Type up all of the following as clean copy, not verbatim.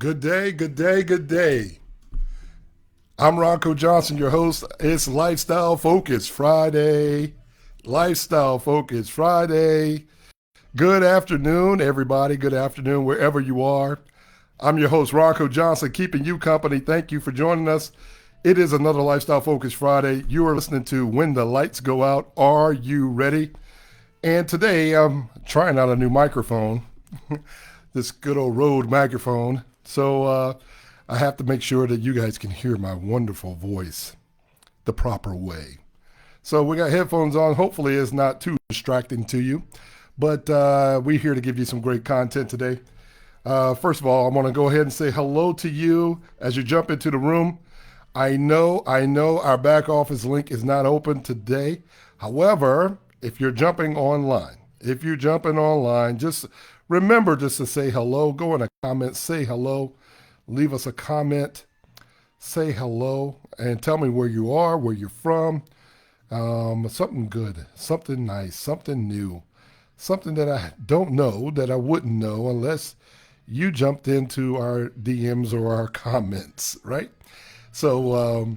Good day, good day, good day. I'm Ronco Johnson, your host. It's Lifestyle Focus Friday. Lifestyle Focus Friday. Good afternoon, everybody. Good afternoon, wherever you are. I'm your host, Ronco Johnson, keeping you company. Thank you for joining us. It is another Lifestyle Focus Friday. You are listening to When the Lights Go Out. Are you ready? And today I'm trying out a new microphone, this good old Rode microphone. So I have to make sure that you guys can hear my wonderful voice the proper way. So we got headphones on. Hopefully it's not too distracting to you. But we're here to give you some great content today. First of all, I want to go ahead and say hello to you as you jump into the room. I know our back office link is not open today. However, if you're jumping online, just remember just to say hello. Go in the comments, say hello, leave us a comment, say hello, and tell me where you are, where you're from. Something good, something nice, something new, something that I don't know that I wouldn't know unless you jumped into our DMs or our comments, right? So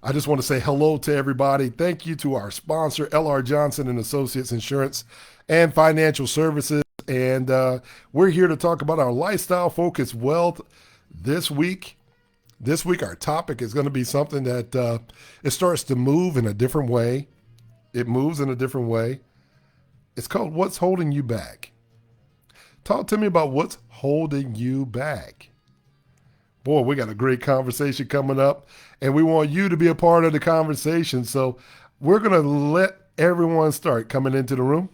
I just want to say hello to everybody. Thank you to our sponsor, L.R. Johnson and Associates Insurance and Financial Services. And we're here to talk about our lifestyle focused wealth this week. This week, our topic is going to be something that it starts to move in a different way. It moves in a different way. It's called What's Holding You Back. Talk to me about what's holding you back. Boy, we got a great conversation coming up, and we want you to be a part of the conversation. So we're going to let everyone start coming into the room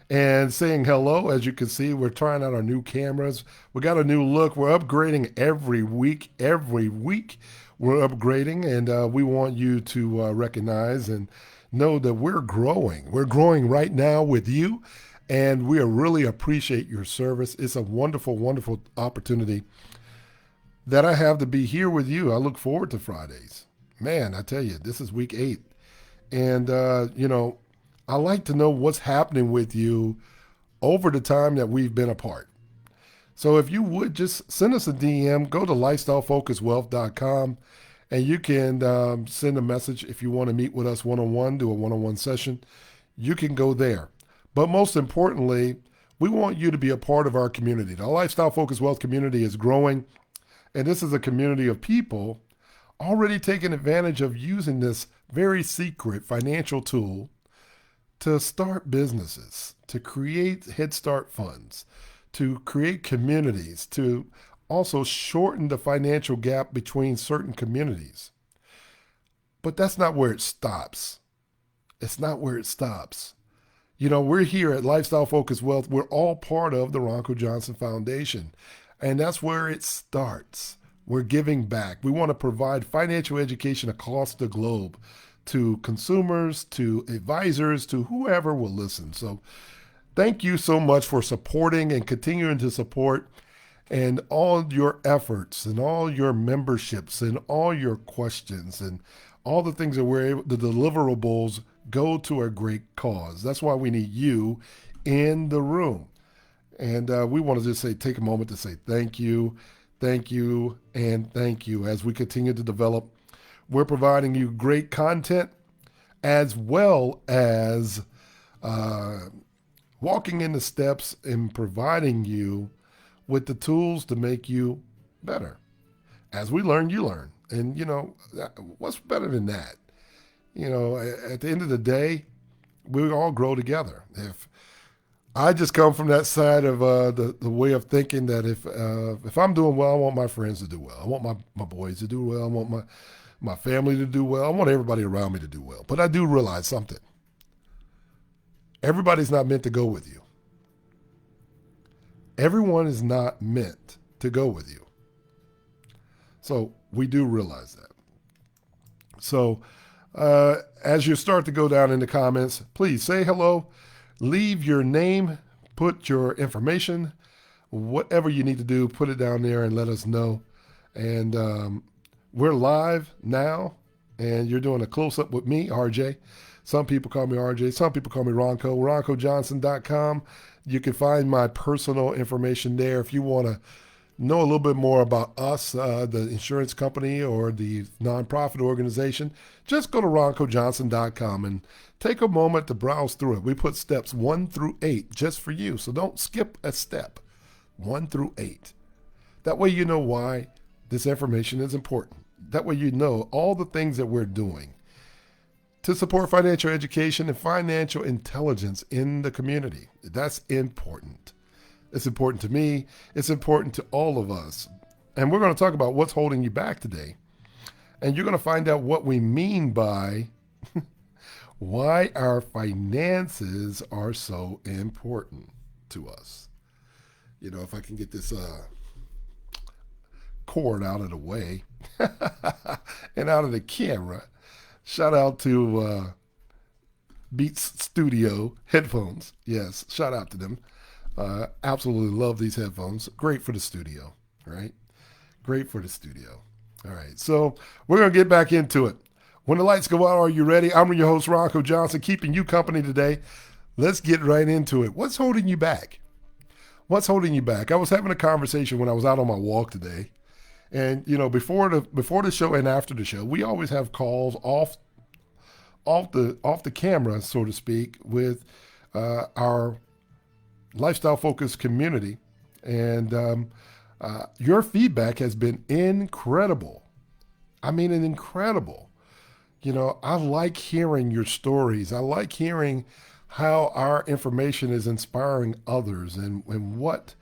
and saying hello. As you can see, we're trying out our new cameras. We got a new look. We're upgrading every week. Every week we're upgrading, and we want you to recognize and know that we're growing. We're growing right now with you, and we really appreciate your service. It's a wonderful, wonderful opportunity that I have to be here with you. I look forward to Fridays. Man, I tell you, this is week 8. And, I like to know what's happening with you over the time that we've been apart. So if you would just send us a DM, go to lifestylefocuswealth.com, and you can send a message if you want to meet with us one-on-one, do a one-on-one session. You can go there. But most importantly, we want you to be a part of our community. The Lifestyle Focused Wealth community is growing, and this is a community of people already taking advantage of using this very secret financial tool to start businesses, to create Head Start funds, to create communities, to also shorten the financial gap between certain communities. But that's not where it stops. It's not where it stops. We're here at Lifestyle Focused Wealth. We're all part of the Ronco Johnson Foundation. And that's where it starts. We're giving back. We want to provide financial education across the globe to consumers, to advisors, to whoever will listen. So thank you so much for supporting and continuing to support, and all your efforts and all your memberships and all your questions and all the things that we're able, the deliverables go to a great cause. That's why we need you in the room. And we want to just take a moment to say thank you, and thank you as we continue to develop. We're providing you great content as well as walking in the steps and providing you with the tools to make you better. As we learn, you learn. And, what's better than that? At the end of the day, we all grow together. If I just come from that side of the way of thinking that if I'm doing well, I want my friends to do well. I want my boys to do well. I want my family to do well. I want everybody around me to do well. But I do realize something. Everybody's not meant to go with you. Everyone is not meant to go with you. So we do realize that. So as you start to go down in the comments, please say hello. Leave your name, put your information, whatever you need to do, put it down there and let us know. And we're live now, and you're doing a close-up with me, RJ. Some people call me RJ. Some people call me Ronco. RoncoJohnson.com. You can find my personal information there if you want to know a little bit more about us, the insurance company or the nonprofit organization, just go to roncojohnson.com and take a moment to browse through it. We put steps 1 through 8 just for you, so don't skip a step. 1 through 8. That way you know why this information is important. That way you know all the things that we're doing to support financial education and financial intelligence in the community. That's important. It's important to me. It's important to all of us. And we're going to talk about what's holding you back today. And you're going to find out what we mean by why our finances are so important to us. You know, if I can get this cord out of the way and out of the camera. Shout out to Beats Studio headphones. Yes, shout out to them. Absolutely love these headphones. Great for the studio, right? Great for the studio. All right, so we're going to get back into it. When the lights go out, are you ready? I'm your host, Ronco Johnson, keeping you company today. Let's get right into it. What's holding you back? What's holding you back? I was having a conversation when I was out on my walk today. And you know, before the show and after the show, we always have calls off the camera, so to speak, with our lifestyle focused community, and your feedback has been incredible. I mean, incredible. You know, I like hearing your stories. I like hearing how our information is inspiring others, and what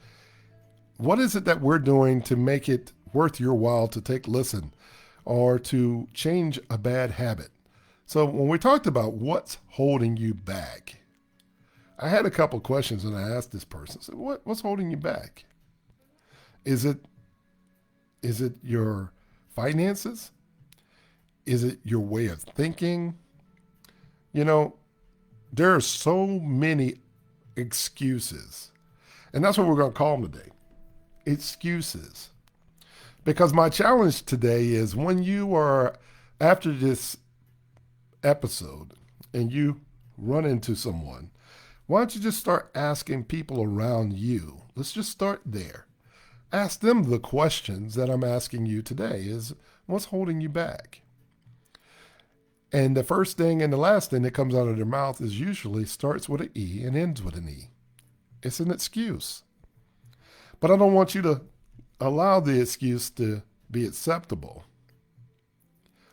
is it that we're doing to make it worth your while to take listen or to change a bad habit. So when we talked about what's holding you back, I had a couple questions and I asked this person, I said, what's holding you back? Is it your finances? Is it your way of thinking? You know, there are so many excuses. And that's what we're going to call them today. Excuses. Because my challenge today is when you are, after this episode, and you run into someone, why don't you just start asking people around you? Let's just start there. Ask them the questions that I'm asking you today is, what's holding you back? And the first thing and the last thing that comes out of their mouth is usually starts with an E and ends with an E. It's an excuse. But I don't want you to allow the excuse to be acceptable.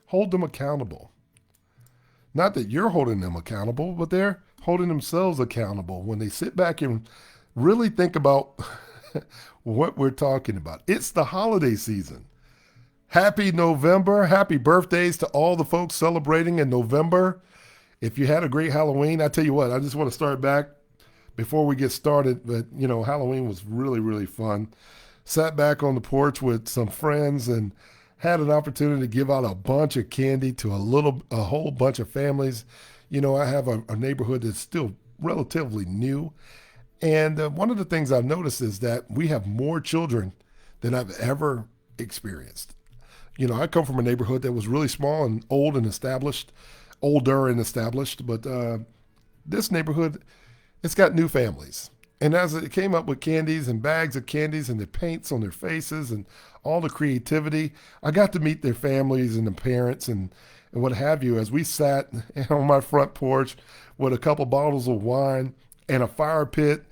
Hold them accountable. Not that you're holding them accountable, but they're holding themselves accountable when they sit back and really think about what we're talking about. It's the holiday season. Happy November. Happy birthdays to all the folks celebrating in November. If you had a great Halloween, I tell you what, I just want to start back before we get started. But, you know, Halloween was really, really fun. Sat back on the porch with some friends and had an opportunity to give out a bunch of candy to a whole bunch of families. You know, I have a neighborhood that's still relatively new. And one of the things I've noticed is that we have more children than I've ever experienced. You know, I come from a neighborhood that was really small and older and established, but this neighborhood, it's got new families. And as it came up with candies and bags of candies and the paints on their faces and all the creativity, I got to meet their families and the parents and what have you as we sat on my front porch with a couple bottles of wine and a fire pit.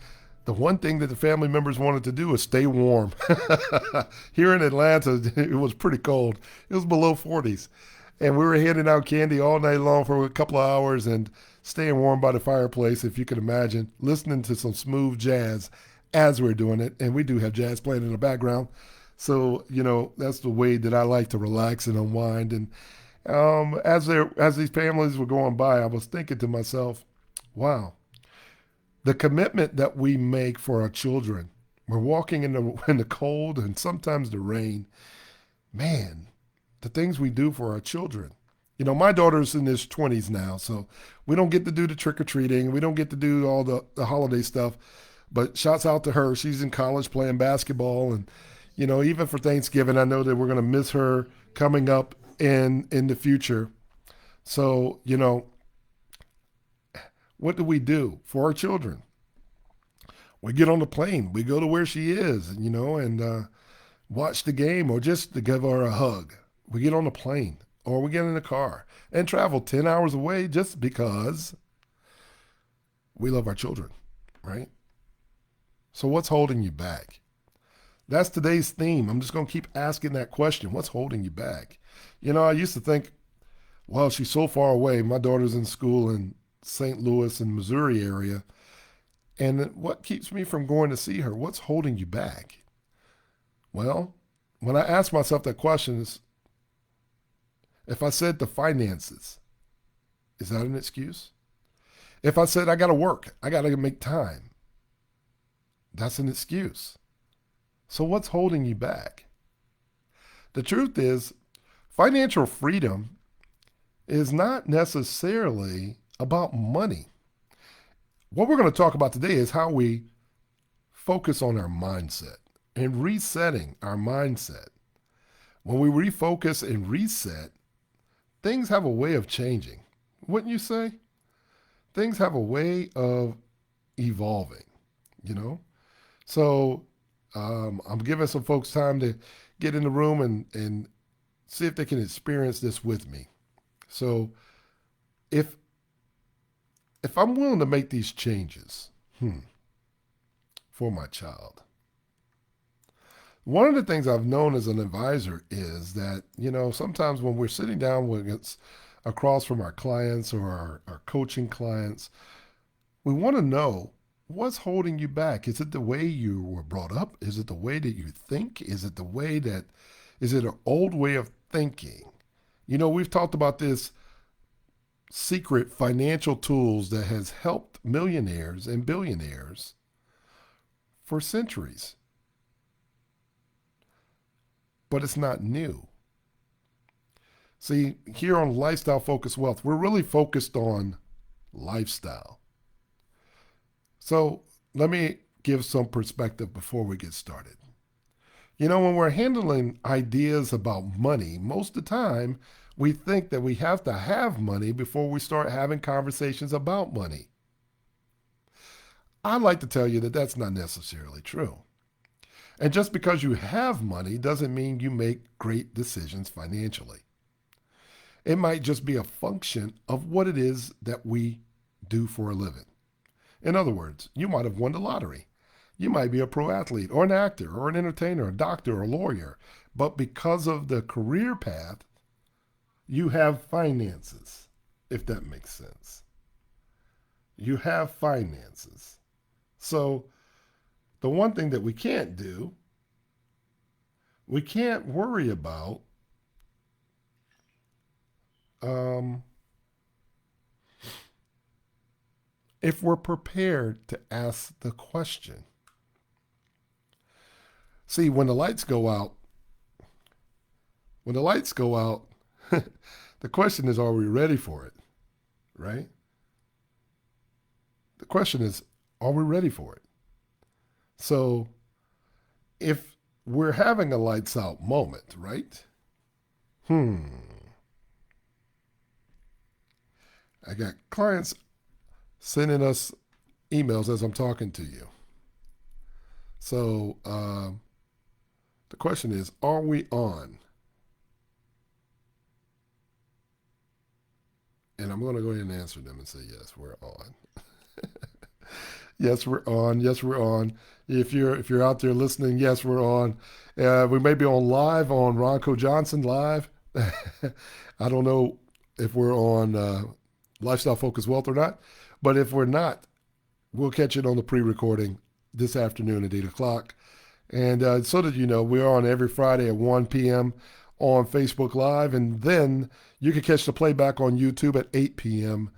The one thing that the family members wanted to do is stay warm. Here in Atlanta, it was pretty cold. It was below 40s. And we were handing out candy all night long for a couple of hours and staying warm by the fireplace, if you can imagine, listening to some smooth jazz as we're doing it. And we do have jazz playing in the background. So, you know, that's the way that I like to relax and unwind. And as these families were going by, I was thinking to myself, wow, the commitment that we make for our children. We're walking in the cold and sometimes the rain. Man, the things we do for our children. You know, my daughter's in his 20s now, so we don't get to do the trick-or-treating. We don't get to do all the holiday stuff. But shouts out to her. She's in college playing basketball. And, you know, even for Thanksgiving, I know that we're going to miss her coming up in the future. So, you know, what do we do for our children? We get on the plane. We go to where she is, you know, and watch the game, or just to give her a hug. We get on a plane or we get in a car and travel 10 hours away just because we love our children, right? So what's holding you back? That's today's theme. I'm just going to keep asking that question. What's holding you back? I used to think, well, she's so far away. My daughter's in school in St. Louis and Missouri area. And what keeps me from going to see her? What's holding you back? Well, when I ask myself that question, is if I said the finances, is that an excuse? If I said I got to work, I got to make time, that's an excuse. So what's holding you back? The truth is, financial freedom is not necessarily about money. What we're going to talk about today is how we focus on our mindset and resetting our mindset. When we refocus and reset, things have a way of changing. Wouldn't you say? Things have a way of evolving, you know? So I'm giving some folks time to get in the room and see if they can experience this with me. So if I'm willing to make these changes for my child, one of the things I've known as an advisor is that, sometimes when we're sitting down across from our clients or our coaching clients, we want to know what's holding you back. Is it the way you were brought up? Is it the way that you think? Is it an old way of thinking? We've talked about this secret financial tools that has helped millionaires and billionaires for centuries. But it's not new. See, here on Lifestyle Focused Wealth, we're really focused on lifestyle. So let me give some perspective before we get started. When we're handling ideas about money, most of the time we think that we have to have money before we start having conversations about money. I'd like to tell you that that's not necessarily true. And just because you have money doesn't mean you make great decisions financially. It might just be a function of what it is that we do for a living. In other words, you might have won the lottery. You might be a pro athlete or an actor or an entertainer, a doctor or a lawyer. But because of the career path, you have finances, if that makes sense. You have finances. So the one thing that we can't do, we can't worry about if we're prepared to ask the question. See, when the lights go out, the question is, are we ready for it? Right? The question is, are we ready for it? So if we're having a lights out moment, right? I got clients sending us emails as I'm talking to you. So the question is, are we on? And I'm going to go ahead and answer them and say, yes, we're on. Yes, we're on. Yes, we're on. If you're out there listening, yes, we're on. We may be on live on Ronco Johnson live. I don't know if we're on Lifestyle Focused Wealth or not, but if we're not, we'll catch it on the pre-recording this afternoon at 8 o'clock. And so that you know, we're on every Friday at 1 p.m. on Facebook Live, and then you can catch the playback on YouTube at 8 p.m.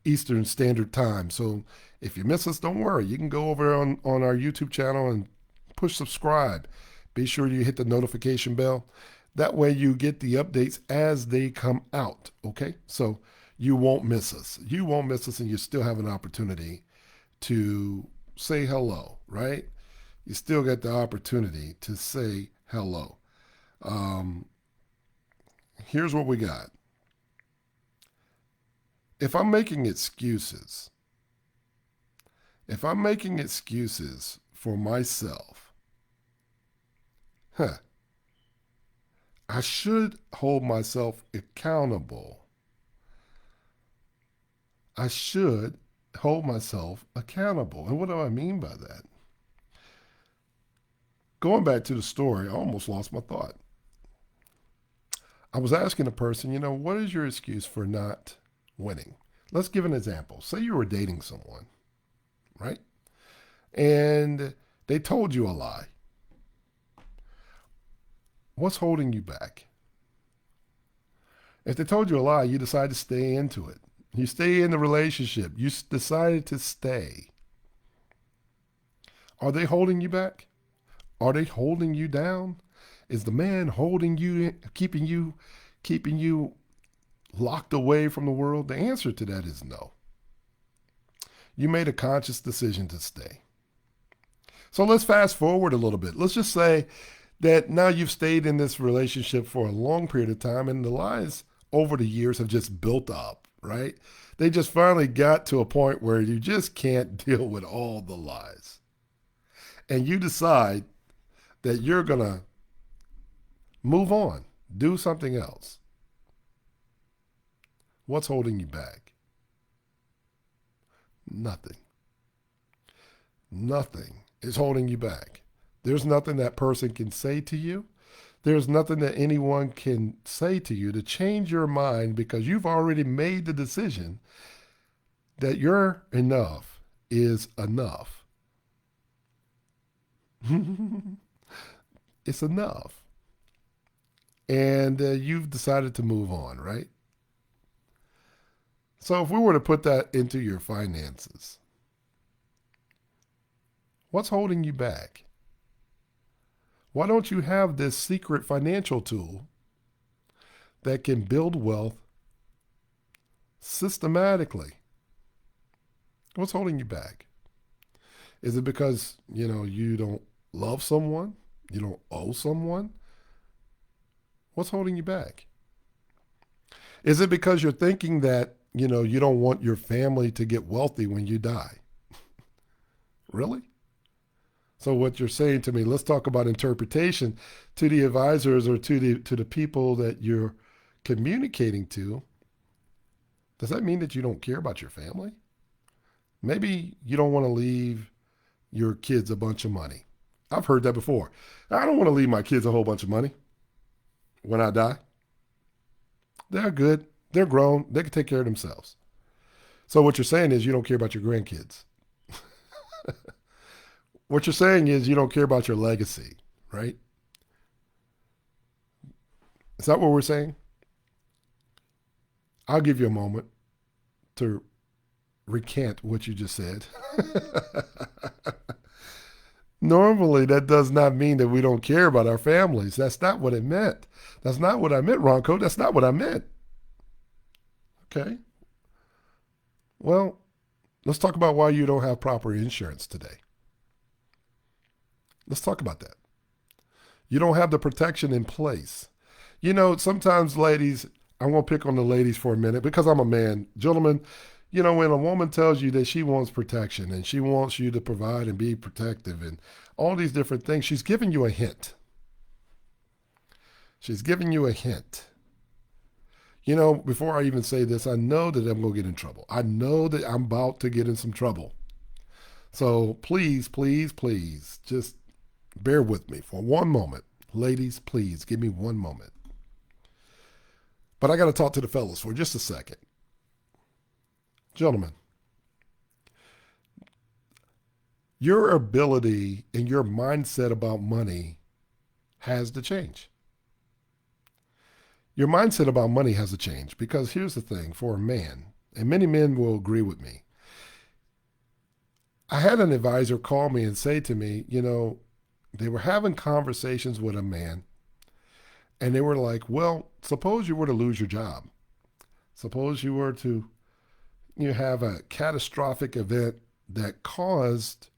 Eastern Standard Time. So if you miss us, don't worry. You can go over on our YouTube channel and push subscribe. Be sure you hit the notification bell. That way you get the updates as they come out, okay? So you won't miss us. You won't miss us, and you still have an opportunity to say hello, right? You still get the opportunity to say hello. Here's what we got. If I'm making excuses for myself, I should hold myself accountable. I should hold myself accountable. And what do I mean by that? Going back to the story, I almost lost my thought. I was asking a person, what is your excuse for not winning? Let's give an example. Say you were dating someone, right? And they told you a lie. What's holding you back? If they told you a lie, you decide to stay into it. You stay in the relationship. You decided to stay. Are they holding you back? Are they holding you down? Is the man holding you, keeping you locked away from the world? The answer to that is no. You made a conscious decision to stay. So let's fast forward a little bit. Let's just say that now you've stayed in this relationship for a long period of time and the lies over the years have just built up, right? They just finally got to a point where you just can't deal with all the lies. And you decide that you're going to move on, do something else. What's holding you back? Nothing. Nothing is holding you back. There's nothing that person can say to you. There's nothing that anyone can say to you to change your mind because you've already made the decision that your enough is enough. It's enough. And you've decided to move on, right? So if we were to put that into your finances, what's holding you back? Why don't you have this secret financial tool that can build wealth systematically? What's holding you back? Is it because, you don't love someone? You don't owe someone? What's holding you back? Is it because you're thinking that, you don't want your family to get wealthy when you die? Really? So what you're saying to me, let's talk about interpretation to the advisors or to the people that you're communicating to. Does that mean that you don't care about your family? Maybe you don't want to leave your kids a bunch of money. I've heard that before. I don't want to leave my kids a whole bunch of money when I die. They're good. They're grown. They can take care of themselves. So what you're saying is you don't care about your grandkids. What you're saying is you don't care about your legacy, right? Is that what we're saying? I'll give you a moment to recant what you just said. Normally, that does not mean that we don't care about our families. That's not what it meant. That's not what I meant, Ronco. That's not what I meant. Okay. Well, let's talk about why you don't have proper insurance today. Let's talk about that. You don't have the protection in place. Sometimes ladies, I'm going to pick on the ladies for a minute because I'm a man. Gentlemen, when a woman tells you that she wants protection and she wants you to provide and be protective and all these different things, she's giving you a hint. She's giving you a hint. Before I even say this, I know that I'm going to get in trouble. I know that I'm about to get in some trouble. So please, please, please, just bear with me for one moment. Ladies, please give me one moment. But I got to talk to the fellas for just a second. Gentlemen, your ability and your mindset about money has to change. Your mindset about money has to change because here's the thing for a man, and many men will agree with me. I had an advisor call me and say to me, they were having conversations with a man and they were like, well, suppose you were to lose your job. Suppose you were to have a catastrophic event that caused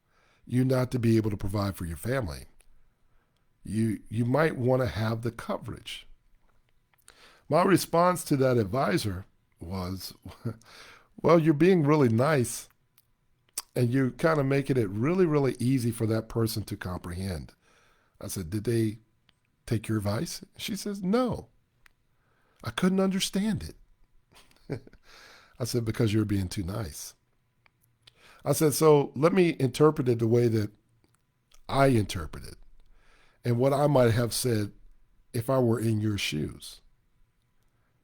you not to be able to provide for your family. You might want to have the coverage. My response to that advisor was, well, you're being really nice and you're kind of making it really, really easy for that person to comprehend. I said, did they take your advice? She says, no, I couldn't understand it. I said, because you're being too nice. I said, so let me interpret it the way that I interpret it and what I might have said if I were in your shoes.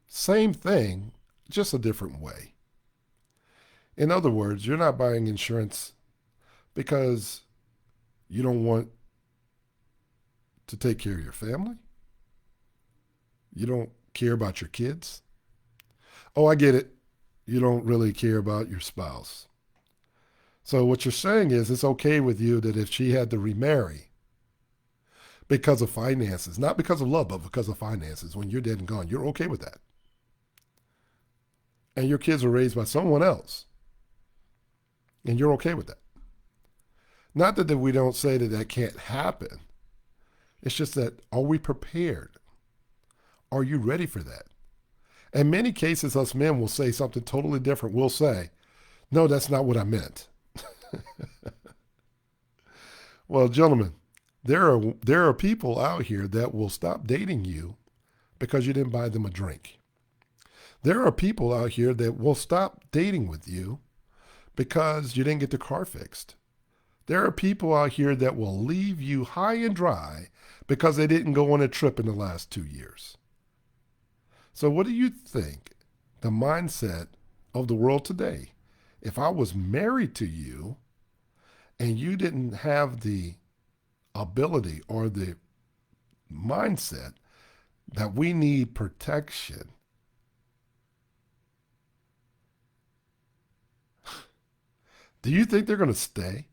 Same thing, just a different way. In other words, you're not buying insurance because you don't want to take care of your family. You don't care about your kids. Oh, I get it. You don't really care about your spouse. So what you're saying is it's okay with you that if she had to remarry because of finances, not because of love, but because of finances, when you're dead and gone, you're okay with that. And your kids are raised by someone else. And you're okay with that. Not that we don't say that that can't happen. It's just that, are we prepared? Are you ready for that? In many cases, us men will say something totally different. We'll say, no, that's not what I meant. Well, gentlemen, there are people out here that will stop dating you because you didn't buy them a drink. There are people out here that will stop dating with you because you didn't get the car fixed. There are people out here that will leave you high and dry because they didn't go on a trip in the last 2 years. So what do you think the mindset of the world today? If I was married to you and you didn't have the ability or the mindset that we need protection, do you think they're going to stay?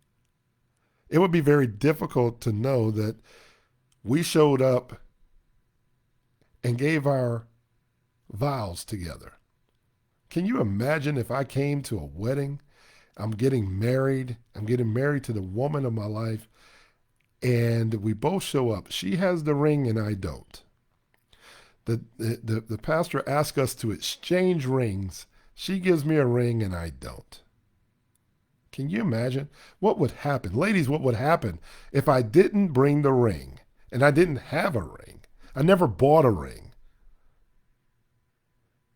It would be very difficult to know that we showed up and gave our vows together. Can you imagine if I came to a wedding, I'm getting married to the woman of my life, and we both show up. She has the ring and I don't. The pastor asks us to exchange rings. She gives me a ring and I don't. Can you imagine what would happen? Ladies, what would happen if I didn't bring the ring and I didn't have a ring? I never bought a ring.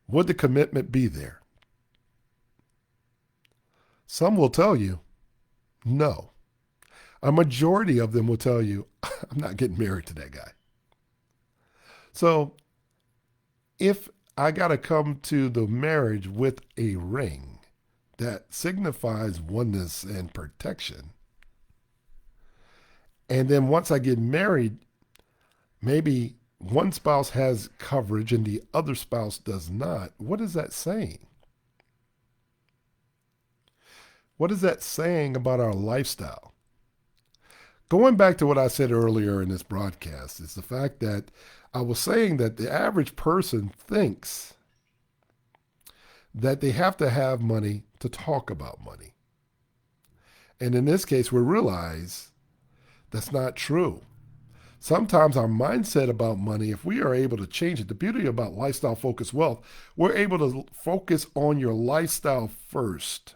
Would the commitment be there? Some will tell you, no. A majority of them will tell you, I'm not getting married to that guy. So if I got to come to the marriage with a ring that signifies oneness and protection, and then once I get married, maybe one spouse has coverage and the other spouse does not, what is that saying? What is that saying about our lifestyle? Going back to what I said earlier in this broadcast, is the fact that I was saying that the average person thinks that they have to have money to talk about money. And in this case, we realize that's not true. Sometimes our mindset about money, if we are able to change it, the beauty about lifestyle focused wealth, we're able to focus on your lifestyle first.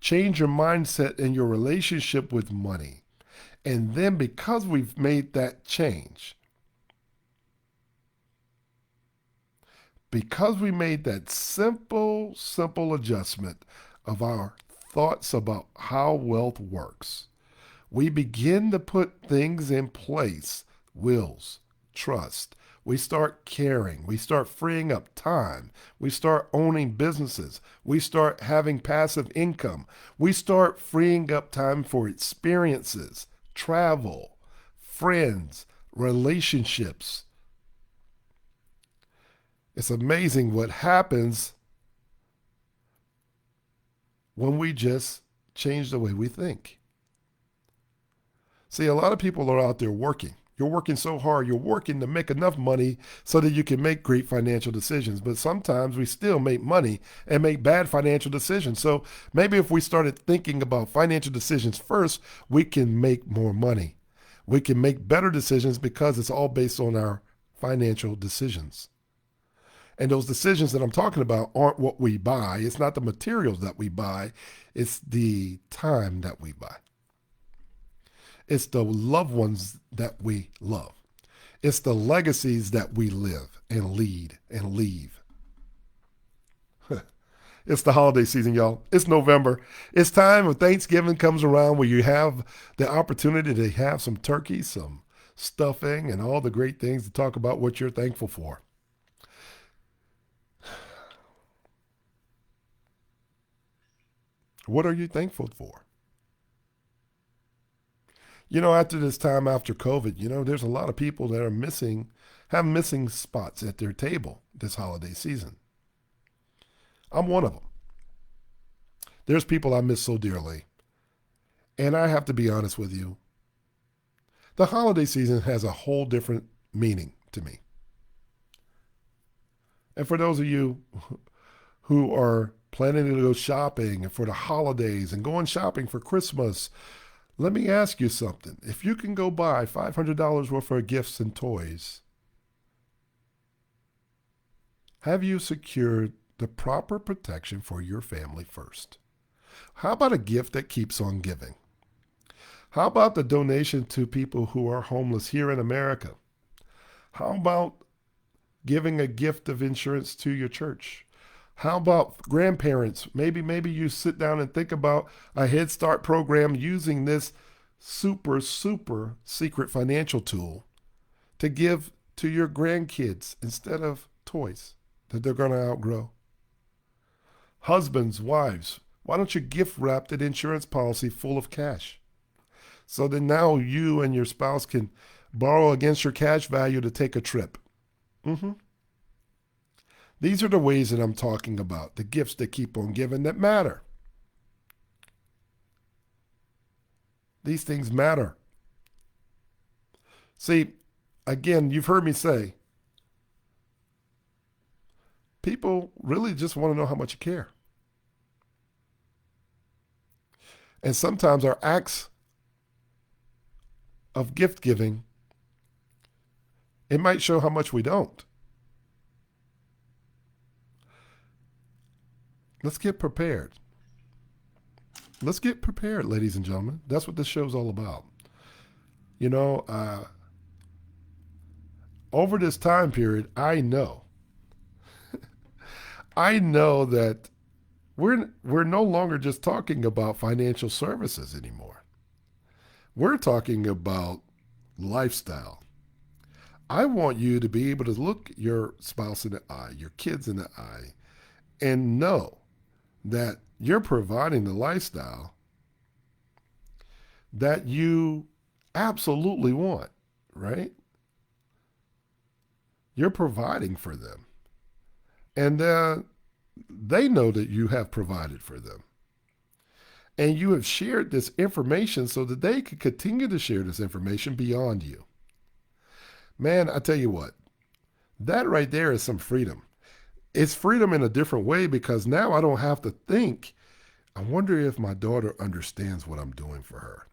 Change your mindset and your relationship with money. And then because we've made that change, because we made that simple adjustment of our thoughts about how wealth works, we begin to put things in place, wills, trust. We start caring. We start freeing up time. We start owning businesses. We start having passive income. We start freeing up time for experiences, travel, friends, relationships. It's amazing what happens when we just change the way we think. See, a lot of people are out there working. You're working so hard. You're working to make enough money so that you can make great financial decisions. But sometimes we still make money and make bad financial decisions. So maybe if we started thinking about financial decisions first, we can make more money. We can make better decisions because it's all based on our financial decisions. And those decisions that I'm talking about aren't what we buy. It's not the materials that we buy. It's the time that we buy. It's the loved ones that we love. It's the legacies that we live and lead and leave. It's the holiday season, y'all. It's November. It's time when Thanksgiving comes around where you have the opportunity to have some turkey, some stuffing, and all the great things to talk about what you're thankful for. What are you thankful for? After this time after COVID, there's a lot of people that are have missing spots at their table this holiday season. I'm one of them. There's people I miss so dearly. And I have to be honest with you. The holiday season has a whole different meaning to me. And for those of you who are planning to go shopping for the holidays and going shopping for Christmas, let me ask you something. If you can go buy $500 worth of gifts and toys, have you secured the proper protection for your family first? How about a gift that keeps on giving? How about the donation to people who are homeless here in America? How about giving a gift of insurance to your church? How about grandparents? Maybe you sit down and think about a Head Start program using this super secret financial tool to give to your grandkids instead of toys that they're going to outgrow. Husbands, wives, why don't you gift wrap that insurance policy full of cash? So that now you and your spouse can borrow against your cash value to take a trip. These are the ways that I'm talking about, the gifts that keep on giving that matter. These things matter. See, again, you've heard me say, people really just want to know how much you care. And sometimes our acts of gift giving, it might show how much we don't. Let's get prepared. Let's get prepared, ladies and gentlemen. That's what this show's all about. Over this time period, I know that we're no longer just talking about financial services anymore. We're talking about lifestyle. I want you to be able to look your spouse in the eye, your kids in the eye, and know that you're providing the lifestyle that you absolutely want, right? You're providing for them. And they know that you have provided for them. And you have shared this information so that they can continue to share this information beyond you. Man, I tell you what, that right there is some freedom. It's freedom in a different way because now I don't have to think, I wonder if my daughter understands what I'm doing for her.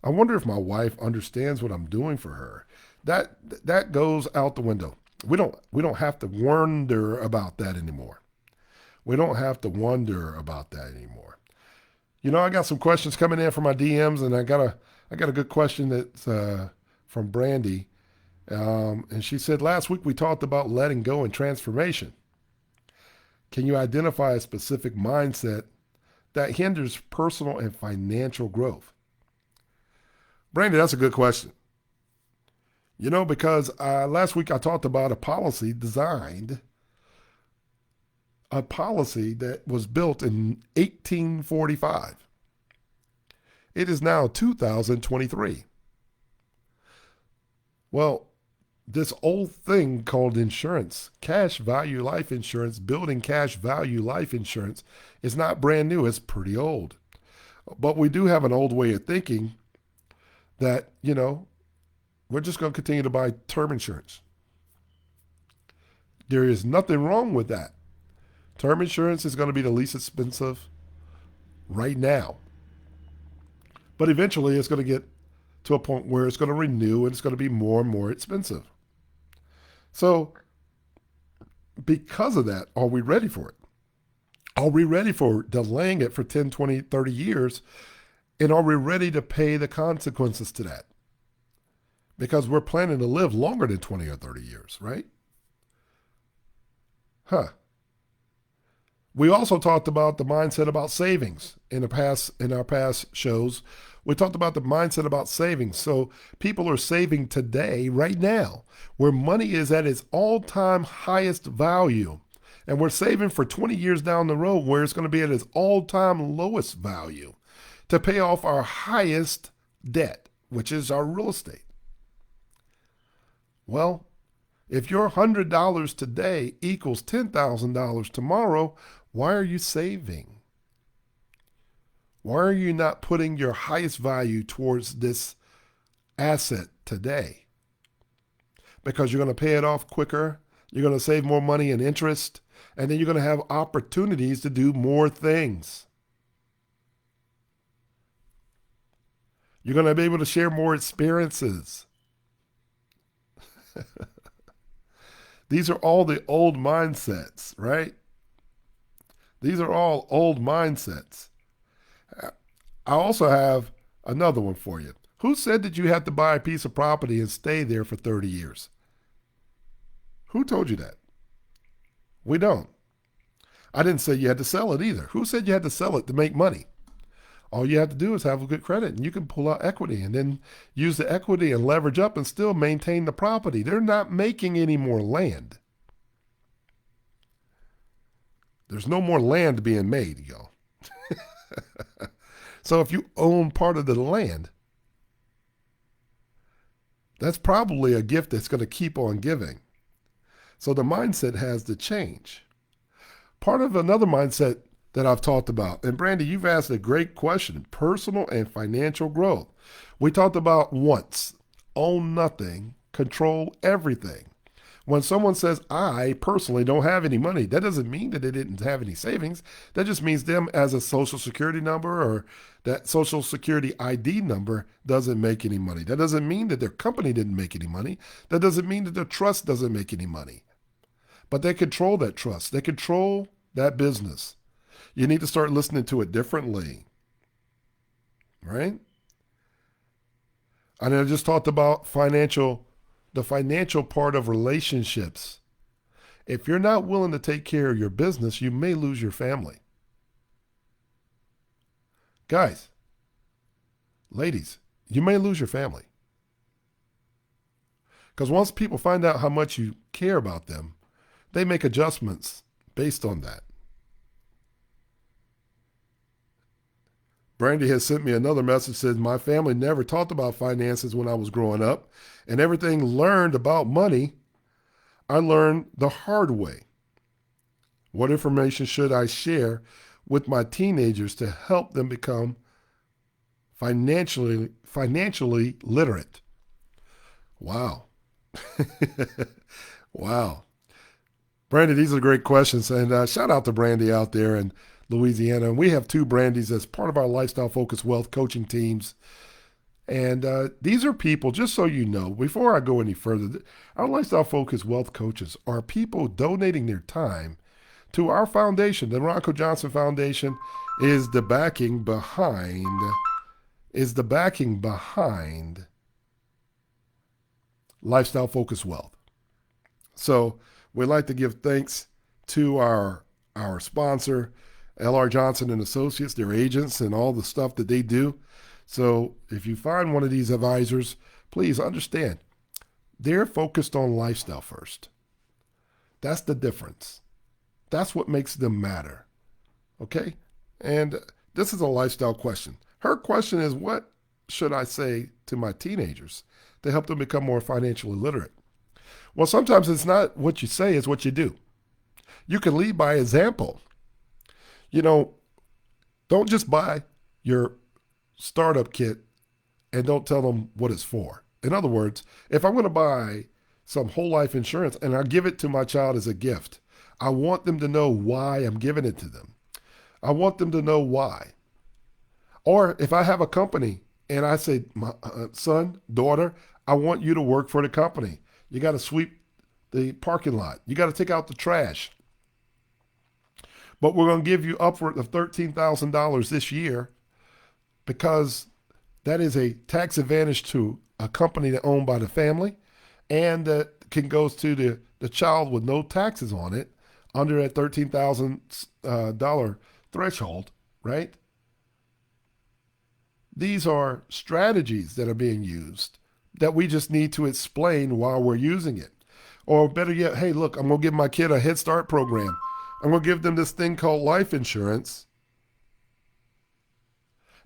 I wonder if my wife understands what I'm doing for her. That goes out the window. We don't have to wonder about that anymore. We don't have to wonder about that anymore. I got some questions coming in from my DMs, and I got a good question that's from Brandy, and she said, last week we talked about letting go and transformation. Can you identify a specific mindset that hinders personal and financial growth? Brandy, that's a good question. Because last week I talked about a policy that was built in 1845. It is now 2023. Well, this old thing called insurance, cash value life insurance, building cash value life insurance is not brand new. It's pretty old. But we do have an old way of thinking that, we're just going to continue to buy term insurance. There is nothing wrong with that. Term insurance is going to be the least expensive right now. But eventually it's going to get to a point where it's going to renew and it's going to be more and more expensive. So because of that, are we ready for it? Are we ready for delaying it for 10, 20, 30 years? And are we ready to pay the consequences to that? because we're planning to live longer than 20 or 30 years, right? Huh. We also talked about the mindset about savings in our past shows. We talked about the mindset about savings. So people are saving today, right now, where money is at its all-time highest value. And we're saving for 20 years down the road where it's going to be at its all-time lowest value to pay off our highest debt, which is our real estate. Well, if your $100 today equals $10,000 tomorrow, why are you saving? Why are you not putting your highest value towards this asset today? Because you're going to pay it off quicker, you're going to save more money in interest, and then you're going to have opportunities to do more things. You're going to be able to share more experiences. These are all the old mindsets, right? These are all old mindsets. I also have another one for you. Who said that you have to buy a piece of property and stay there for 30 years? Who told you that? We don't. I didn't say you had to sell it either. Who said you had to sell it to make money? All you have to do is have a good credit and you can pull out equity and then use the equity and leverage up and still maintain the property. They're not making any more land. There's no more land being made, y'all. So if you own part of the land, that's probably a gift that's going to keep on giving. So the mindset has to change. Part of another mindset that I've talked about, and Brandy, you've asked a great question, personal and financial growth. We talked about once, own nothing, control everything. When someone says, I personally don't have any money, that doesn't mean that they didn't have any savings. That just means them as a social security number or that social security ID number doesn't make any money. That doesn't mean that their company didn't make any money. That doesn't mean that their trust doesn't make any money. But they control that trust. They control that business. You need to start listening to it differently, right? And I just talked about the financial part of relationships. If you're not willing to take care of your business, you may lose your family. Guys, ladies, you may lose your family. Because once people find out how much you care about them, they make adjustments based on that. Brandy has sent me another message that says, my family never talked about finances when I was growing up, and everything learned about money, I learned the hard way. What information should I share with my teenagers to help them become financially literate? Wow. Wow. Brandy, these are great questions. And shout out to Brandy out there in Louisiana. And we have two Brandys as part of our Lifestyle Focused Wealth coaching teams. And these are people, just so you know, before I go any further, our Lifestyle Focused Wealth coaches are people donating their time to our foundation. The Ronco Johnson Foundation is the backing behind Lifestyle Focused Wealth. So we'd like to give thanks to our sponsor, L.R. Johnson and Associates, their agents, and all the stuff that they do. So if you find one of these advisors, please understand, they're focused on lifestyle first. That's the difference. That's what makes them matter. Okay? And this is a lifestyle question. Her question is, what should I say to my teenagers to help them become more financially literate? Well, sometimes it's not what you say, it's what you do. You can lead by example. You know, don't just buy your startup kit and don't tell them what it's for. In other words, if I'm going to buy some whole life insurance and I give it to my child as a gift, I want them to know why I'm giving it to them. I want them to know why. Or if I have a company and I say, my son, daughter, I want you to work for the company. You got to sweep the parking lot. You got to take out the trash. But we're going to give you upward of $13,000 this year because that is a tax advantage to a company that owned by the family, and that can goes to the child with no taxes on it under that $13,000 threshold, right? These are strategies that are being used that we just need to explain while we're using it. Or better yet, hey, look, I'm going to give my kid a Head Start program. I'm going to give them this thing called life insurance.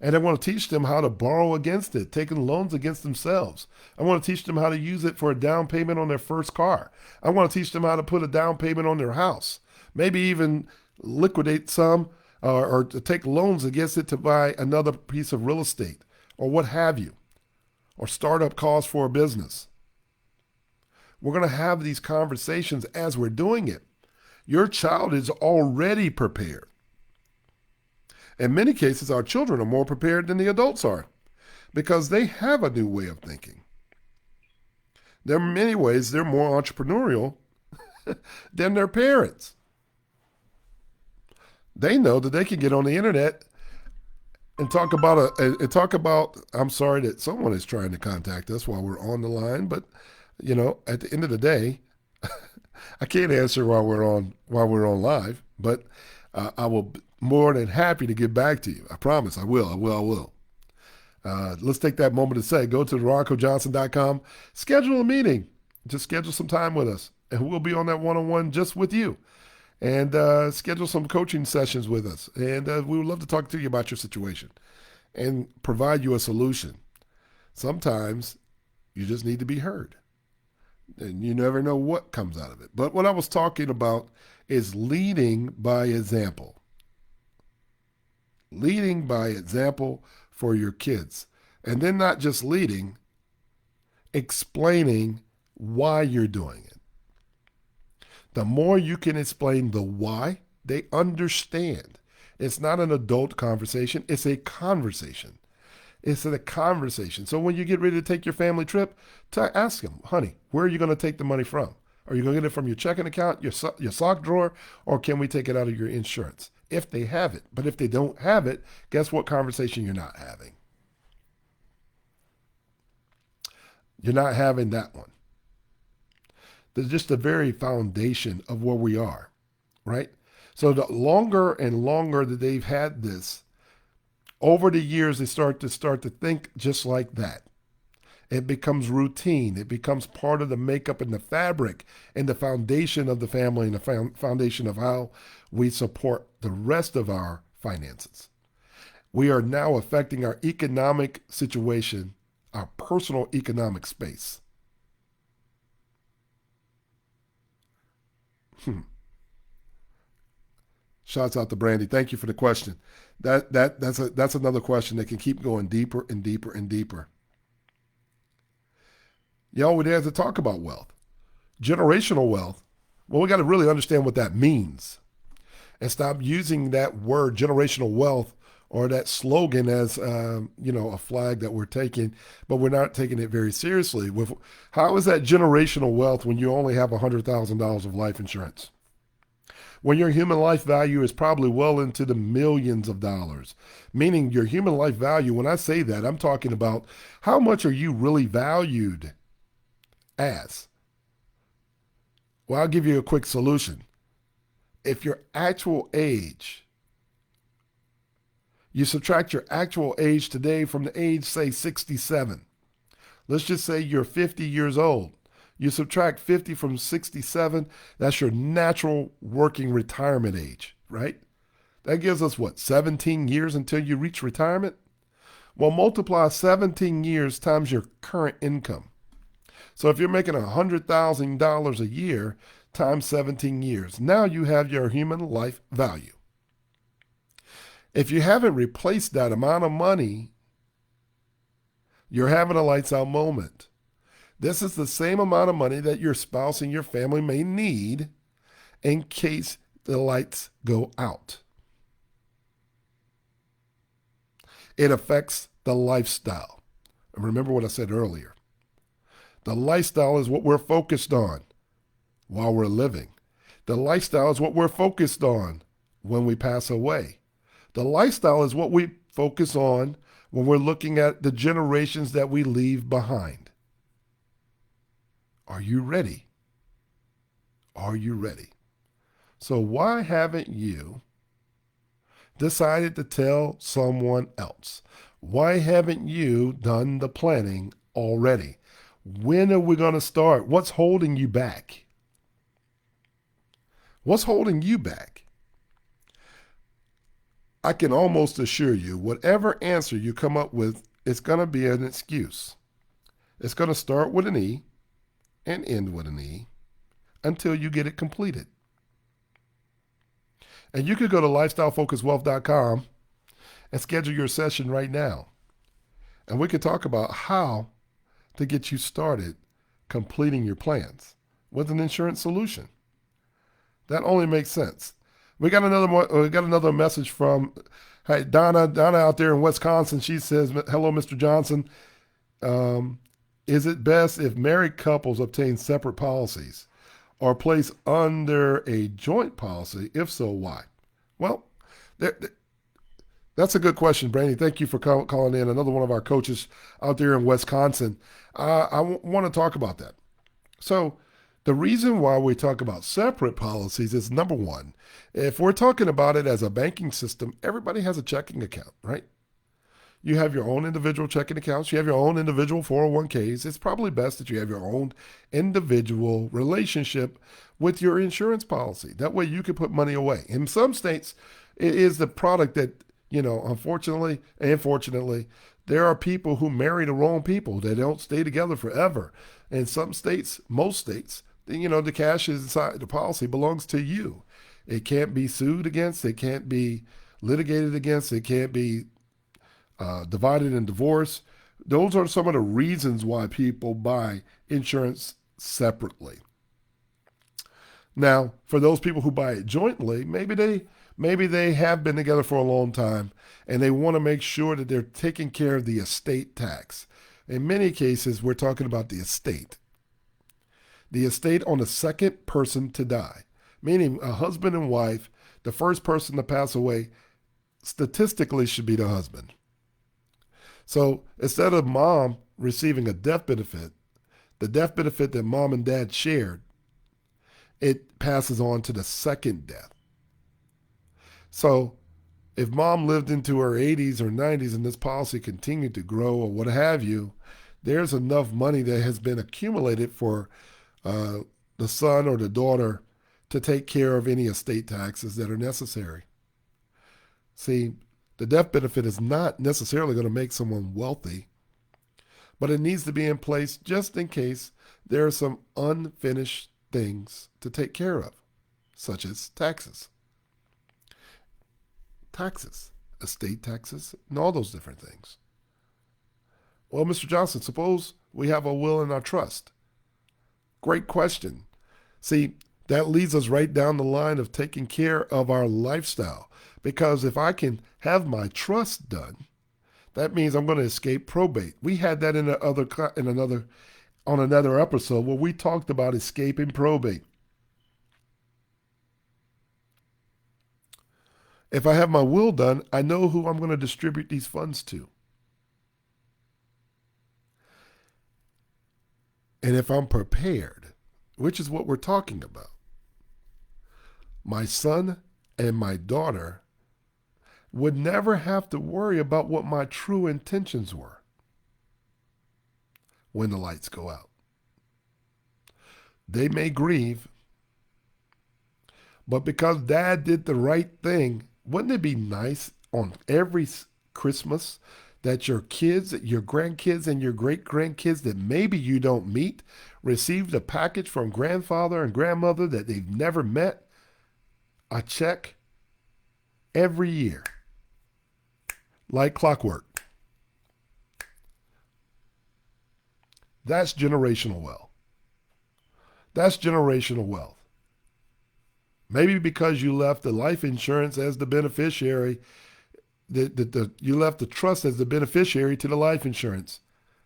And I want to teach them how to borrow against it, taking loans against themselves. I want to teach them how to use it for a down payment on their first car. I want to teach them how to put a down payment on their house. Maybe even liquidate some or to take loans against it to buy another piece of real estate or what have you, or startup costs for a business. We're going to have these conversations as we're doing it. Your child is already prepared. In many cases, our children are more prepared than the adults are because they have a new way of thinking. There are many ways they're more entrepreneurial than their parents. They know that they can get on the internet and talk about I'm sorry that someone is trying to contact us while we're on the line, but at the end of the day, I can't answer while we're on live, but I will be more than happy to get back to you. I promise I will. Let's take that moment to say, go to roncojohnson.com, schedule a meeting, just schedule some time with us, and we'll be on that one-on-one just with you, and schedule some coaching sessions with us. And we would love to talk to you about your situation and provide you a solution. Sometimes you just need to be heard, and you never know what comes out of it. But what I was talking about is leading by example. Leading by example for your kids. And then not just leading, explaining why you're doing it. The more you can explain the why, they understand. It's not an adult conversation, it's a conversation. It's a conversation. So when you get ready to take your family trip, ask them, honey, where are you going to take the money from? Are you going to get it from your checking account, your sock drawer, or can we take it out of your insurance? If they have it. But if they don't have it, guess what conversation you're not having? You're not having that one. There's just the very foundation of where we are, right? So the longer and longer that they've had this, over the years, they start to think just like that. It becomes routine. It becomes part of the makeup and the fabric and the foundation of the family and the foundation of how we support the rest of our finances. We are now affecting our economic situation, our personal economic space. Shouts out to Brandy. Thank you for the question. That's another question that can keep going deeper and deeper and deeper. We're there to talk about wealth. Generational wealth. Well, we got to really understand what that means and stop using that word generational wealth or that slogan as, a flag that we're taking, but we're not taking it very seriously. How is that generational wealth when you only have $100,000 of life insurance? When your human life value is probably well into the millions of dollars, meaning your human life value, when I say that, I'm talking about how much are you really valued as? Well, I'll give you a quick solution. If your actual age, you subtract your actual age today from the age, say 67. Let's just say you're 50 years old. You subtract 50 from 67, that's your natural working retirement age, right? That gives us 17 years until you reach retirement? Well, multiply 17 years times your current income. So if you're making $100,000 a year times 17 years, now you have your human life value. If you haven't replaced that amount of money, you're having a lights out moment. This is the same amount of money that your spouse and your family may need in case the lights go out. It affects the lifestyle. And remember what I said earlier. The lifestyle is what we're focused on while we're living. The lifestyle is what we're focused on when we pass away. The lifestyle is what we focus on when we're looking at the generations that we leave behind. Are you ready? Are you ready? So why haven't you decided to tell someone else? Why haven't you done the planning already? When are we going to start? What's holding you back? What's holding you back? I can almost assure you, whatever answer you come up with, it's going to be an excuse. It's going to start with an E and end with an E until you get it completed. And you could go to lifestylefocuswealth.com and schedule your session right now. And we could talk about how to get you started completing your plans with an insurance solution. That only makes sense. We got another message from Donna out there in Wisconsin. She says, "Hello, Mr. Johnson. Is it best if married couples obtain separate policies or place under a joint policy? If so, why?" Well, that's a good question, Brandy. Thank you for calling in. Another one of our coaches out there in Wisconsin. I want to talk about that. So the reason why we talk about separate policies is, number one, if we're talking about it as a banking system, everybody has a checking account, right? You have your own individual checking accounts. You have your own individual 401ks. It's probably best that you have your own individual relationship with your insurance policy. That way you can put money away. In some states, it is the product that, unfortunately and fortunately, there are people who marry the wrong people. They don't stay together forever. In some states, most states, the cash is inside the policy belongs to you. It can't be sued against. It can't be litigated against. It can't be divided in divorce. Those are some of the reasons why people buy insurance separately. Now, for those people who buy it jointly, maybe they have been together for a long time and they want to make sure that they're taking care of the estate tax. In many cases, we're talking about the estate. The estate on the second person to die, meaning a husband and wife, the first person to pass away statistically should be the husband. So instead of mom receiving a death benefit, the death benefit that mom and dad shared, it passes on to the second death. So if mom lived into her 80s or 90s and this policy continued to grow or what have you, there's enough money that has been accumulated for the son or the daughter to take care of any estate taxes that are necessary. See, the death benefit is not necessarily going to make someone wealthy, but it needs to be in place just in case there are some unfinished things to take care of, such as taxes, estate taxes, and all those different things. Well, Mr. Johnson, suppose we have a will in our trust. Great question. See, that leads us right down the line of taking care of our lifestyle. Because if I can have my trust done, that means I'm going to escape probate. We had that on another episode where we talked about escaping probate. If I have my will done, I know who I'm going to distribute these funds to. And if I'm prepared, which is what we're talking about, my son and my daughter would never have to worry about what my true intentions were when the lights go out. They may grieve, but because dad did the right thing, wouldn't it be nice on every Christmas that your kids, your grandkids, and your great-grandkids that maybe you don't meet received a package from grandfather and grandmother that they've never met, a check every year, like clockwork? That's generational wealth. That's generational wealth. Maybe because you left the life insurance as the beneficiary, you left the trust as the beneficiary to the life insurance,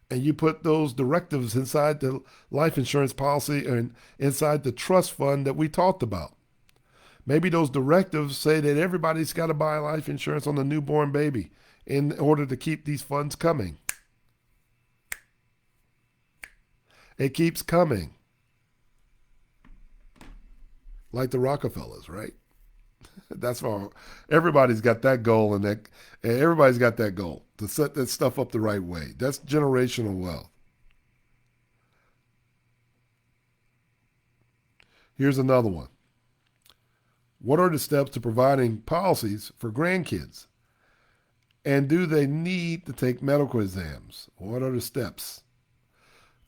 and you put those directives inside the life insurance policy and inside the trust fund that we talked about. Maybe those directives say that everybody's got to buy life insurance on the newborn baby in order to keep these funds coming. It keeps coming. like the Rockefellers, right? That's all. Everybody's got that goal, and everybody's got that goal to set that stuff up the right way. That's generational wealth. Here's another one. What are the steps to providing policies for grandkids? And do they need to take medical exams? What are the steps?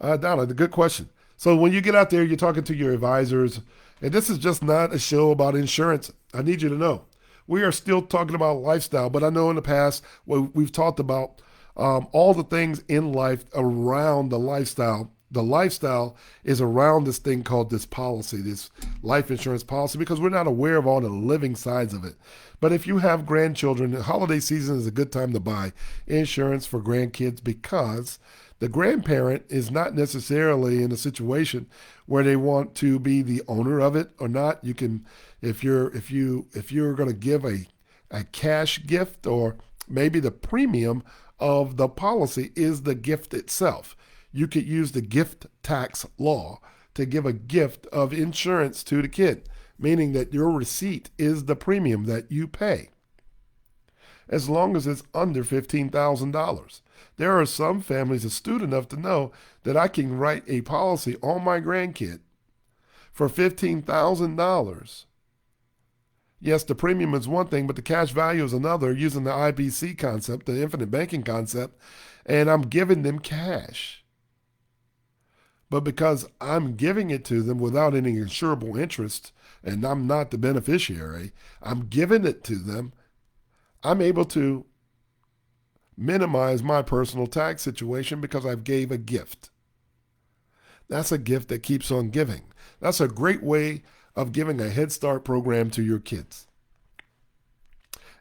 Donna, the good question. So when you get out there, you're talking to your advisors, and this is just not a show about insurance. I need you to know. We are still talking about lifestyle, but I know in the past we've talked about all the things in life around the lifestyle. The lifestyle is around this thing called this policy, this life insurance policy, because we're not aware of all the living sides of it. But if you have grandchildren, the holiday season is a good time to buy insurance for grandkids because the grandparent is not necessarily in a situation where they want to be the owner of it or not. You can, if you're going to give a cash gift, or maybe the premium of the policy is the gift itself. You could use the gift tax law to give a gift of insurance to the kid, meaning that your receipt is the premium that you pay, as long as it's under $15,000. There are some families astute enough to know that I can write a policy on my grandkid for $15,000. Yes, the premium is one thing, but the cash value is another, using the IBC concept, the infinite banking concept, and I'm giving them cash. But because I'm giving it to them without any insurable interest, and I'm not the beneficiary, I'm giving it to them, I'm able to minimize my personal tax situation because I've gave a gift. That's a gift that keeps on giving. That's a great way of giving a Head Start program to your kids.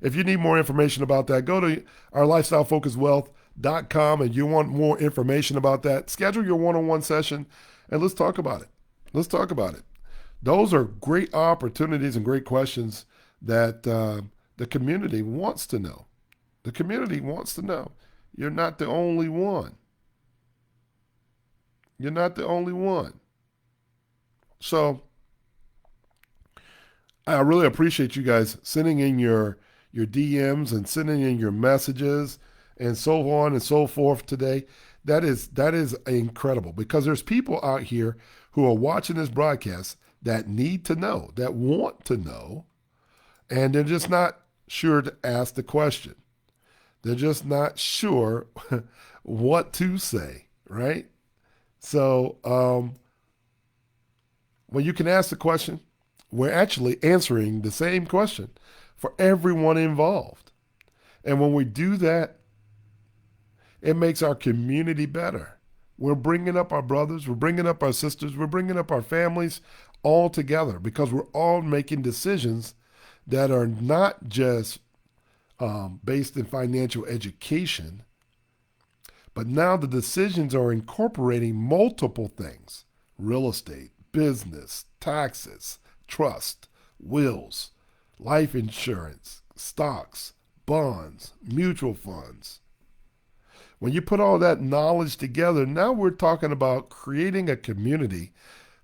If you need more information about that, go to our lifestylefocuswealth.com, and you want more information about that, schedule your one-on-one session and let's talk about it. Let's talk about it. Those are great opportunities and great questions that the community wants to know. The community wants to know. You're not the only one. You're not the only one. So I really appreciate you guys sending in your DMs and sending in your messages and so on and so forth today. That is incredible, because there's people out here who are watching this broadcast that need to know, that want to know, and they're just not sure to ask the question. They're just not sure what to say, right? So when you can ask the question, we're actually answering the same question for everyone involved. And when we do that, it makes our community better. We're bringing up our brothers, we're bringing up our sisters, we're bringing up our families all together, because we're all making decisions that are not just based in financial education, but now the decisions are incorporating multiple things: real estate, business, taxes, trust, wills, life insurance, stocks, bonds, mutual funds. When you put all that knowledge together, now we're talking about creating a community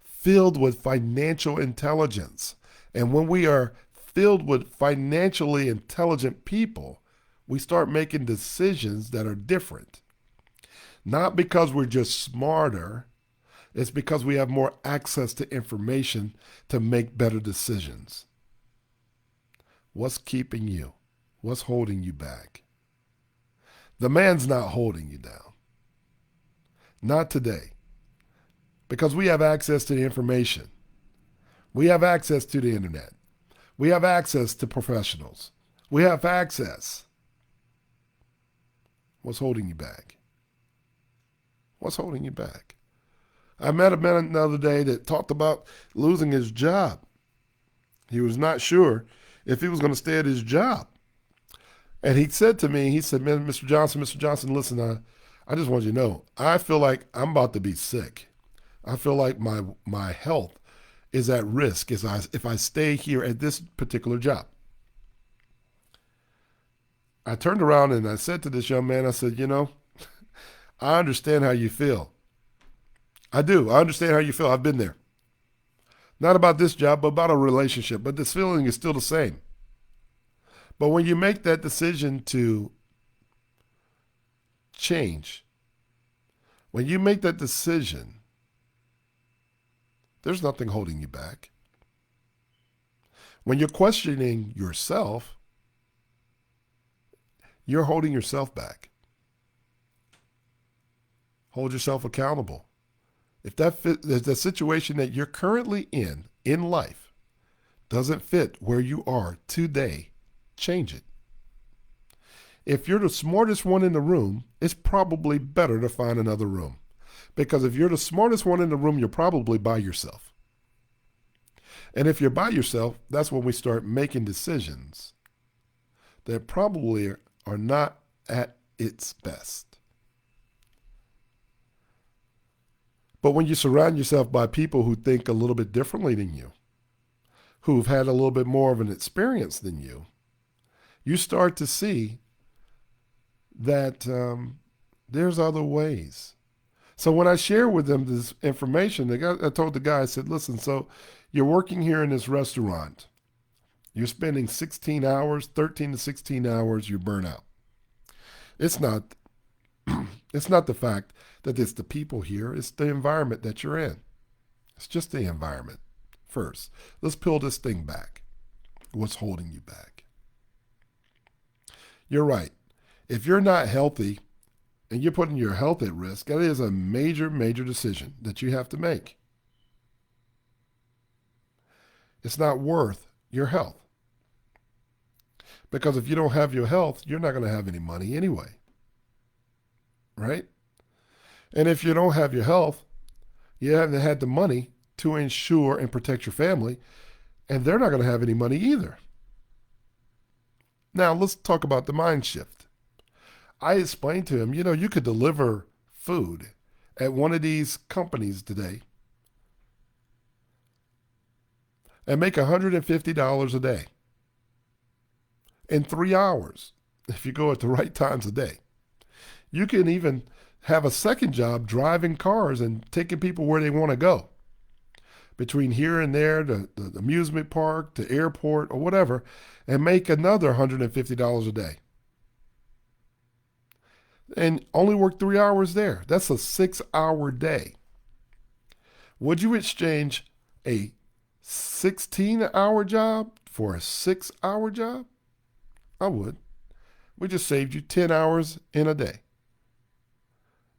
filled with financial intelligence. And when we are filled with financially intelligent people, we start making decisions that are different. Not because we're just smarter, it's because we have more access to information to make better decisions. What's keeping you? What's holding you back? The man's not holding you down. Not today. Because we have access to the information. We have access to the internet. We have access to professionals. We have access. What's holding you back? What's holding you back? I met a man the other day that talked about losing his job. He was not sure if he was going to stay at his job. And he said to me, he said, "Man, Mr. Johnson, listen, I just want you to know, I feel like I'm about to be sick. I feel like my health is at risk if I stay here at this particular job." I turned around and I said to this young man, I said, I understand how you feel. I do. I understand how you feel. I've been there. Not about this job, but about a relationship. But this feeling is still the same. But when you make that decision to change, when you make that decision, there's nothing holding you back. When you're questioning yourself, you're holding yourself back. Hold yourself accountable. If the situation that you're currently in life doesn't fit where you are today, change it. If you're the smartest one in the room, it's probably better to find another room. Because if you're the smartest one in the room, you're probably by yourself. And if you're by yourself, that's when we start making decisions that probably are not at its best. But when you surround yourself by people who think a little bit differently than you, who've had a little bit more of an experience than you start to see that there's other ways. So when I share with them this information, I told the guy, I said, listen, so you're working here in this restaurant. You're spending 16 hours, 13 to 16 hours, you burn out. It's not it's not the fact that it's the people here, it's the environment that you're in. It's just the environment. First, let's peel this thing back. What's holding you back? You're right. If you're not healthy and you're putting your health at risk, that is a major, major decision that you have to make. It's not worth your health. Because if you don't have your health, you're not going to have any money anyway. Right? And if you don't have your health, you haven't had the money to insure and protect your family, and they're not going to have any money either. Now, let's talk about the mind shift. I explained to him, you could deliver food at one of these companies today and make $150 a day in 3 hours if you go at the right times of day. You can even have a second job driving cars and taking people where they want to go. Between here and there, the amusement park, the airport, or whatever, and make another $150 a day. And only work 3 hours there. That's a 6-hour day. Would you exchange a 16-hour job for a 6-hour job? I would. We just saved you 10 hours in a day.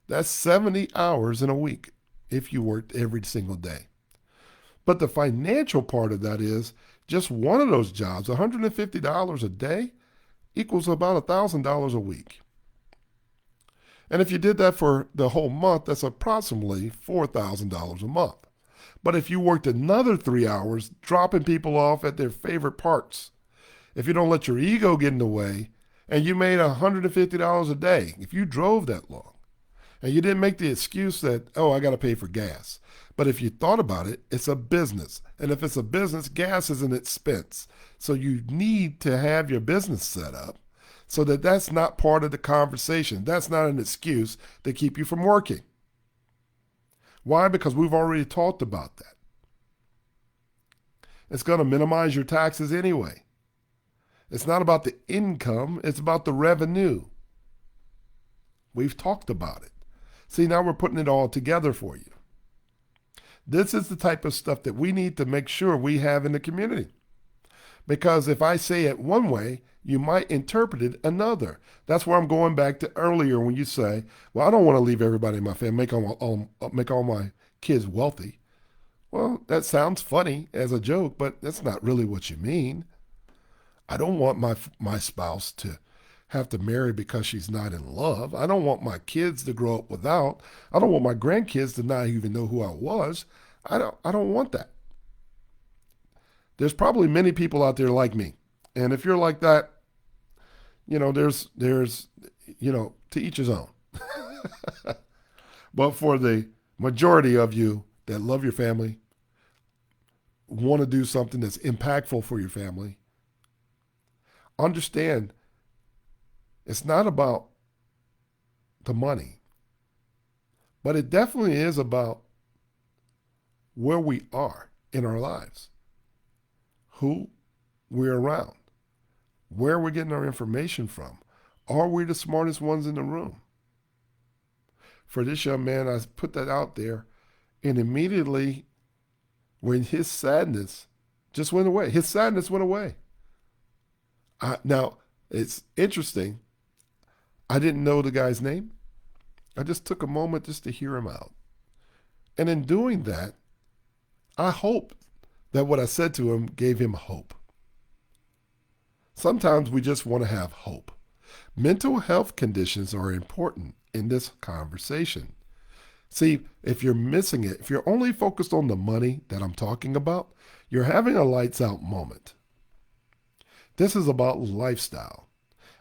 That's 70 hours in a week if you worked every single day. But the financial part of that is just one of those jobs, $150 a day, equals about $1,000 a week. And if you did that for the whole month, that's approximately $4,000 a month. But if you worked another 3 hours, dropping people off at their favorite parks, if you don't let your ego get in the way, and you made $150 a day, if you drove that long, and you didn't make the excuse that, I got to pay for gas. But if you thought about it, it's a business. And if it's a business, gas is an expense. So you need to have your business set up so that that's not part of the conversation. That's not an excuse to keep you from working. Why? Because we've already talked about that. It's going to minimize your taxes anyway. It's not about the income, it's about the revenue. We've talked about it. See, now we're putting it all together for you. This is the type of stuff that we need to make sure we have in the community. Because if I say it one way, you might interpret it another. That's where I'm going back to earlier when you say, well, I don't want to leave everybody in my family, make all my kids wealthy. Well, that sounds funny as a joke, but that's not really what you mean. I don't want my spouse to have to marry because she's not in love. I don't want my kids to grow up without. I don't want my grandkids to not even know who I was. I don't want that. There's probably many people out there like me. And if you're like that, there's to each his own. But for the majority of you that love your family, want to do something that's impactful for your family, understand it's not about the money, but it definitely is about where we are in our lives, who we're around, where we're getting our information from. Are we the smartest ones in the room? For this young man, I put that out there, and immediately when his sadness just went away, his sadness went away. Now, it's interesting. I didn't know the guy's name. I just took a moment just to hear him out. And in doing that, I hope that what I said to him gave him hope. Sometimes we just want to have hope. Mental health conditions are important in this conversation. See, if you're missing it, if you're only focused on the money that I'm talking about, you're having a lights out moment. This is about lifestyle.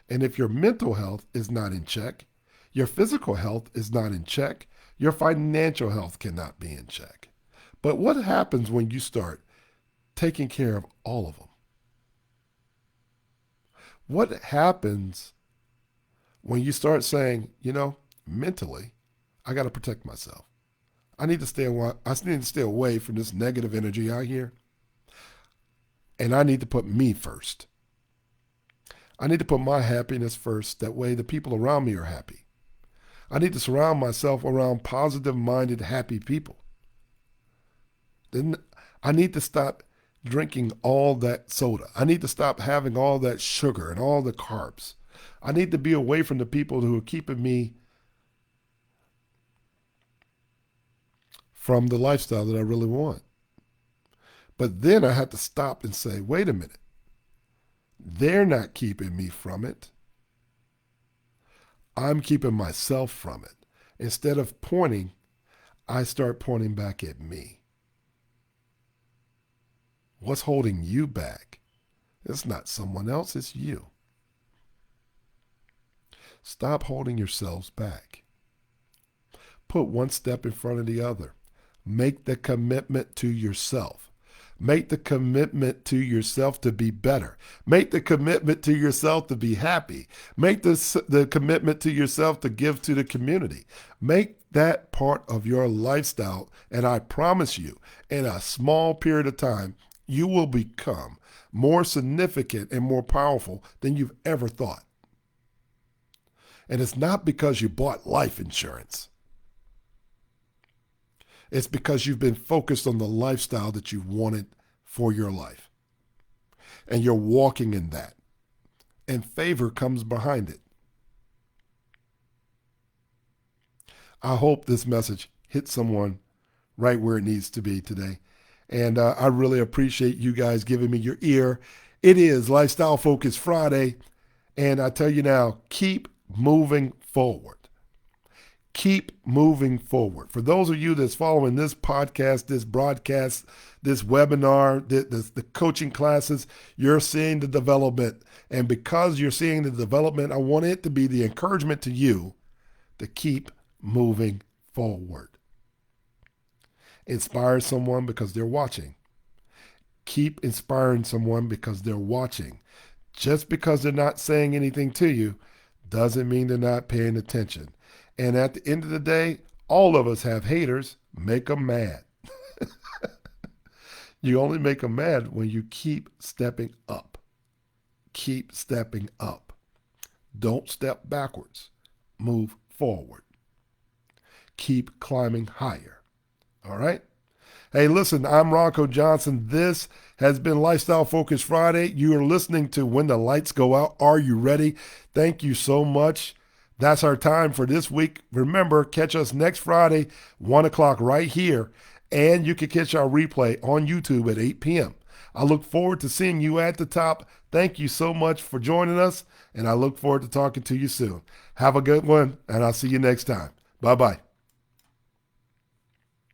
And if your mental health is not in check, your physical health is not in check, your financial health cannot be in check. But what happens when you start taking care of all of them? What happens when you start saying, mentally, I got to protect myself. I need to stay away from this negative energy out here. And I need to put me first. I need to put my happiness first. That way the people around me are happy. I need to surround myself around positive-minded, happy people. Then I need to stop drinking all that soda. I need to stop having all that sugar and all the carbs. I need to be away from the people who are keeping me from the lifestyle that I really want. But then I have to stop and say, wait a minute. They're not keeping me from it. I'm keeping myself from it. Instead of pointing, I start pointing back at me. What's holding you back? It's not someone else, it's you. Stop holding yourselves back. Put one step in front of the other. Make the commitment to yourself. Make the commitment to yourself to be better. Make the commitment to yourself to be happy. Make the commitment to yourself to give to the community. Make that part of your lifestyle, and I promise you, in a small period of time, you will become more significant and more powerful than you've ever thought. And it's not because you bought life insurance. It's because you've been focused on the lifestyle that you wanted for your life. And you're walking in that. And favor comes behind it. I hope this message hits someone right where it needs to be today. And I really appreciate you guys giving me your ear. It is Lifestyle Focus Friday. And I tell you now, keep moving forward. Keep moving forward. For those of you that's following this podcast, this broadcast, this webinar, the coaching classes, you're seeing the development. And because you're seeing the development, I want it to be the encouragement to you to keep moving forward. Inspire someone because they're watching. Keep inspiring someone because they're watching. Just because they're not saying anything to you doesn't mean they're not paying attention. And at the end of the day, all of us have haters. Make them mad. You only make them mad when you keep stepping up. Keep stepping up. Don't step backwards. Move forward. Keep climbing higher. All right? Hey, listen, I'm Ronco Johnson. This has been Lifestyle Focus Friday. You are listening to When the Lights Go Out. Are you ready? Thank you so much. That's our time for this week. Remember, catch us next Friday, 1 o'clock right here. And you can catch our replay on YouTube at 8 p.m. I look forward to seeing you at the top. Thank you so much for joining us. And I look forward to talking to you soon. Have a good one, and I'll see you next time. Bye-bye.